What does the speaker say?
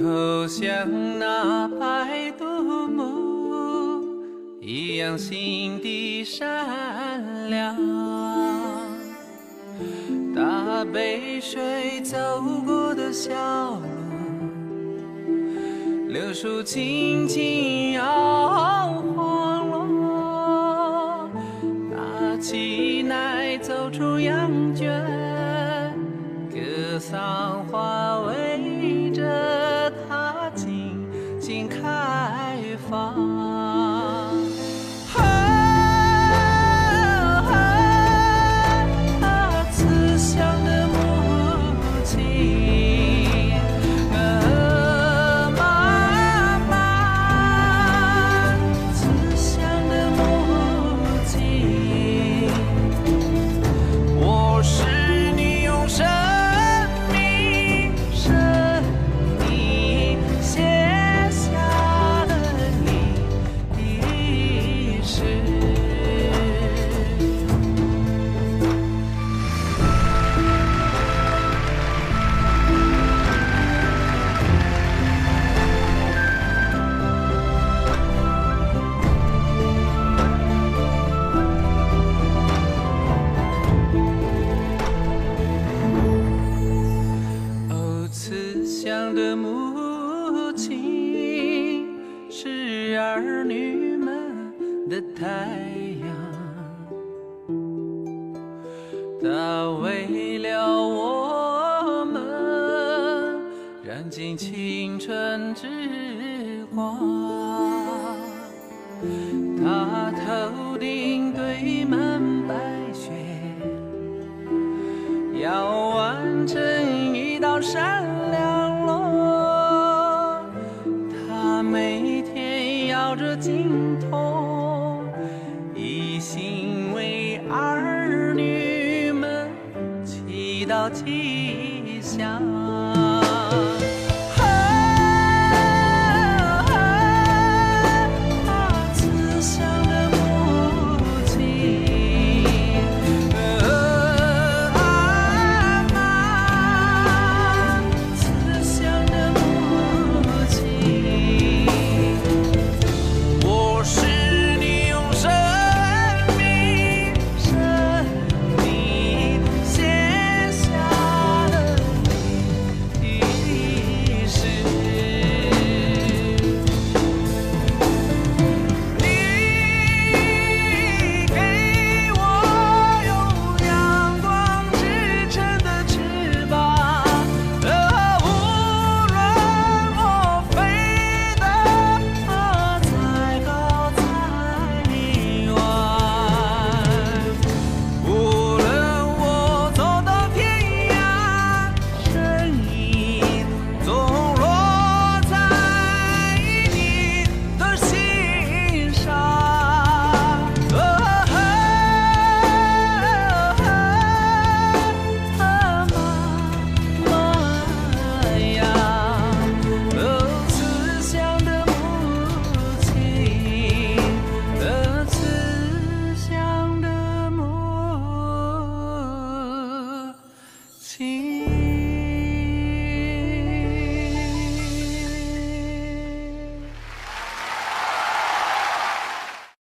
好像那白独木一样心地善良，大北水走过的小路，柳树轻轻摇晃落，拿起奶走出羊圈，格桑花围着它静静开放。儿女们的太阳，它为了我们燃尽青春之光，它头顶堆满白雪，要完成一道闪亮路，它每天摇着金铜，一心为儿女们祈祷吉祥。